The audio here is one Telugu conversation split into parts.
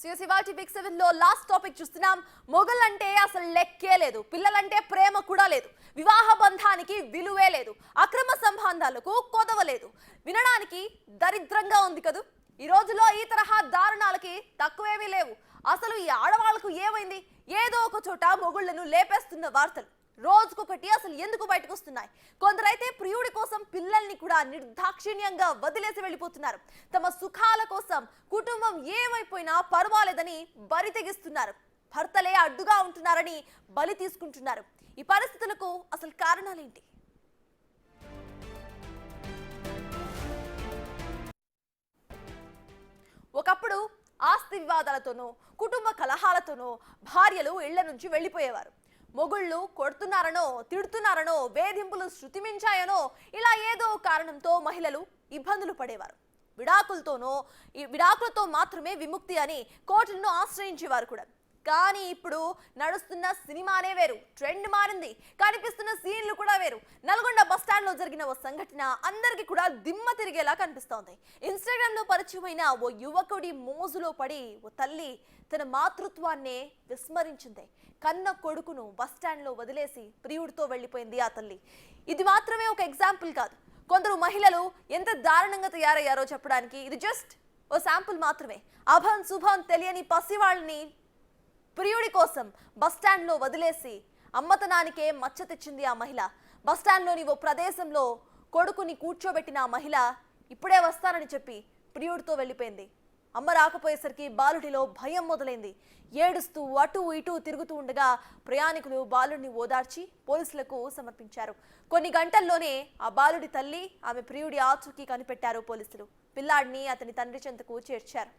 సివాటి బిగ్ 7 లో లాస్ట్ టాపిక్ చూస్తున్నాం. మొగలంటే అసలు లెక్కే లేదు, పిల్లలంటే ప్రేమ కూడా లేదు, వివాహ బంధానికి విలువే లేదు, అక్రమ సంబంధాలకు కొదవలేదు. వినడానికి దరిద్రంగా ఉంది కదూ. ఈ రోజులో ఈ తరహా దారుణాలకి తక్కువేమీ లేవు. అసలు ఈ ఆడవాళ్లకు ఏమైంది? ఏదో ఒక చోట మొగుళ్లను లేపేస్తున్న వార్తలు రోజుకొకటి అసలు ఎందుకు బయటకు వస్తున్నాయి? కొందరైతే ప్రియుడి కోసం పిల్లల్ని కూడా నిర్దాక్షిణ్యంగా వదిలేసి వెళ్ళిపోతున్నారు. తమ సుఖాల కోసం కుటుంబం ఏమైపోయినా పర్వాలేదని బరి తెగిస్తున్నారు. భర్తలే అడ్డుగా ఉంటున్నారని బలి తీసుకుంటున్నారు. ఈ పరిస్థితులకు అసలు కారణాలేంటి? ఒకప్పుడు ఆస్తి వివాదాలతోనో కుటుంబ కలహాలతోనో భార్యలు ఇళ్ల నుంచి వెళ్ళిపోయేవారు. మొగుళ్ళు కొడుతున్నారనో తిడుతున్నారనో వేధింపులు శృతిమించాయనో ఇలా ఏదో కారణంతో మహిళలు ఇబ్బందులు పడేవారు. విడాకులతో మాత్రమే విముక్తి అని కోర్టులను ఆశ్రయించేవారు కూడా. కానీ ఇప్పుడు నడుస్తున్న సినిమానే వేరు, ట్రెండ్ మారింది, కనిపిస్తున్న సీన్లు కూడా వేరు. నల్గొండ బస్టాండ్ లో జరిగిన ఓ సంఘటన అందరికీ కూడా దిమ్మ తిరిగేలా కనిపిస్తోంది. ఇన్స్టాగ్రామ్ లో పరిచయమైన ఓ యువకుడి మోజులో పడి ఓ తల్లి తన మాతృత్వాన్నే విస్మరించింది. కన్న కొడుకును బస్టాండ్ లో వదిలేసి ప్రియుడితో వెళ్ళిపోయింది ఆ తల్లి. ఇది మాత్రమే ఒక ఎగ్జాంపుల్ కాదు. కొందరు మహిళలు ఎంత దారుణంగా తయారయ్యారో చెప్పడానికి ఇది జస్ట్ ఓ శాంపుల్ మాత్రమే. అభం శుభం తెలియని పసివాళ్ళని ప్రియుడి కోసం బస్టాండ్ లో వదిలేసి అమ్మతనానికే మచ్చ తెచ్చింది ఆ మహిళ. బస్టాండ్ లోని ఓ ప్రదేశంలో కొడుకుని కూర్చోబెట్టిన ఆ మహిళ ఇప్పుడే వస్తానని చెప్పి ప్రియుడితో వెళ్ళిపోయింది. అమ్మ రాకపోయేసరికి బాలుడిలో భయం మొదలైంది. ఏడుస్తూ అటు ఇటు తిరుగుతూ ఉండగా ప్రయాణికులు బాలుడిని ఓదార్చి పోలీసులకు సమర్పించారు. కొన్ని గంటల్లోనే ఆ బాలుడి తల్లి ఆమె ప్రియుడి ఆచూకీ కనిపెట్టారు పోలీసులు. పిల్లాడిని అతని తండ్రి చెంతకు చేర్చారు.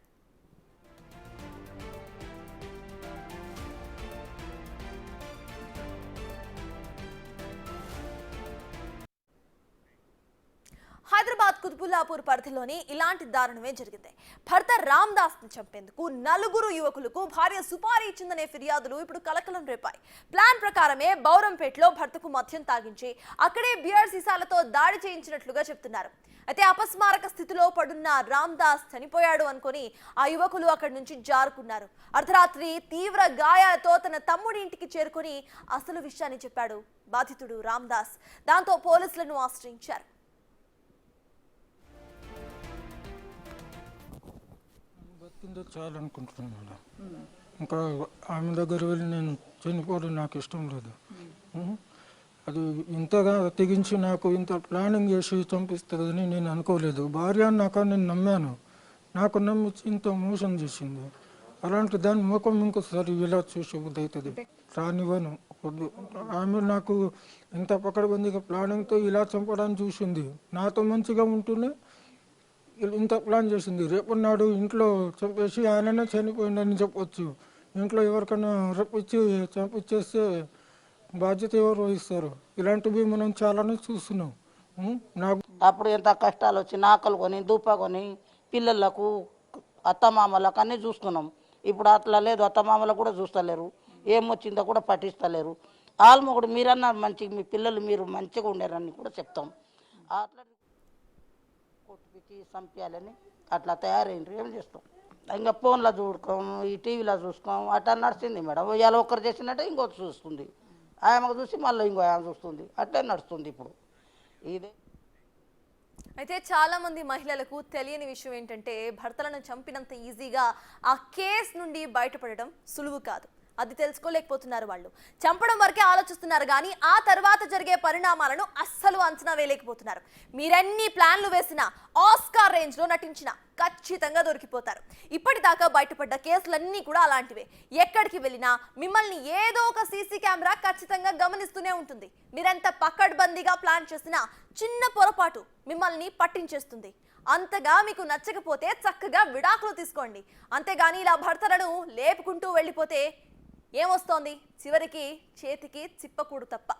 హైదరాబాద్ కుతుబుల్లాపూర్ పరిధిలోని ఇలాంటి దారుణమే జరిగింది. భర్త రామ్ దాస్ ని చంపేందుకు 4 యువకులకు భార్య సుపారీ ఇచ్చిందనే ఫిర్యాదులు ఇప్పుడు కలకలం రేపాయి. ప్లాన్ ప్రకారమే బౌరంపేటలో భర్తకు మద్యం తాగించి అక్కడే బియర్ సీసాలతో దాడి చేయించినట్లుగా చెప్తున్నారు. అయితే అపస్మారక స్థితిలో పడున్న రామ్ దాస్ చనిపోయాడు అనుకుని ఆ యువకులు అక్కడి నుంచి జారుకున్నారు. అర్ధరాత్రి తీవ్ర గాయాలతో తన తమ్ముడి ఇంటికి చేరుకుని అసలు విషయాన్ని చెప్పాడు బాధితుడు రామ్ దాస్. దాంతో పోలీసులను ఆశ్రయించారు. చాలనుకుంటున్నాను మేడం. ఇంకా ఆమె దగ్గర వెళ్ళి నేను చనిపోవడం నాకు ఇష్టం లేదు. అది ఇంతగా తెగించి నాకు ఇంత ప్లానింగ్ చేసి చంపిస్తుందని నేను అనుకోలేదు. భార్య అన్నాక నేను నమ్మాను, నాకు నమ్మించి ఇంత మోసం చేసింది. అలాంటి దాని ముఖం ఇంకోసారి ఇలా చూసి అవుతుంది రానివ్వను. ఆమె నాకు ఇంత పకడ్బందీగా ప్లానింగ్తో ఇలా చంపడానికి చూసింది. నాతో మంచిగా ఉంటూనే ఇంత ప్లాన్ చేసింది. రేపన్నాడు ఇంట్లో చంపేసి ఆయననే చనిపోయిందని చెప్పొచ్చు. ఇంట్లో ఎవరికైనా రప్పించి చంపించేస్తే బాధ్యత ఎవరు వహిస్తారు? ఇలాంటివి మనం చాలానే చూస్తున్నాం. నాకు అప్పుడు ఎంత కష్టాలు వచ్చి నాకలు కొని దూప కొని పిల్లలకు అత్తమామలకు అన్నీ చూసుకున్నాం. ఇప్పుడు అట్లా లేదు, అత్తమామలకు కూడా చూస్తలేరు, ఏమొచ్చిందో కూడా పట్టిస్తలేరు. ఆల్మొకడు మీరన్నా మంచి మీ పిల్లలు మీరు మంచిగా ఉండేరని కూడా చెప్తాం. అట్లా కొట్టిపిచ్చి చంపేయాలని అట్లా తయారైండ్రు. ఏం చేస్తాం? ఇంకా ఫోన్లో చూడుకోం, ఈ టీవీలో చూసుకోం, అట్లా నడుస్తుంది మేడం. ఇవాళ ఒకరు చేసినట్టే ఇంకొకటి చూస్తుంది, ఆమెకు చూసి మళ్ళీ ఇంకో ఆమె చూస్తుంది, అట్లే నడుస్తుంది ఇప్పుడు ఇదే. అయితే చాలా మంది మహిళలకు తెలియని విషయం ఏంటంటే భర్తలను చంపినంత ఈజీగా ఆ కేసు నుండి బయటపడడం సులువు కాదు. అది తెలుసుకోలేకపోతున్నారు. వాళ్ళు చంపడం వరకే ఆలోచిస్తున్నారు కానీ ఆ తర్వాత జరిగే పరిణామాలను అస్సలు అంచనా వేయలేకపోతున్నారు. మీరెన్ని ప్లాన్లు వేసినా, ఆస్కార్ రేంజ్ లో నటించినా ఖచ్చితంగా దొరికిపోతారు. ఇప్పటిదాకా బయటపడ్డ కేసులన్నీ కూడా అలాంటివే. ఎక్కడికి వెళ్ళినా మిమ్మల్ని ఏదో ఒక సీసీ కెమెరా ఖచ్చితంగా గమనిస్తూనే ఉంటుంది. మీరెంత పకడ్బందీగా ప్లాన్ చేసినా చిన్న పొరపాటు మిమ్మల్ని పట్టించేస్తుంది. అంతగా మీకు నచ్చకపోతే చక్కగా విడాకులు తీసుకోండి. అంతేగాని ఇలా భర్తలను లేపుకుంటూ వెళ్ళిపోతే ఏమొస్తోంది? చివరికి చేతికి చిప్పకూడు తప్ప.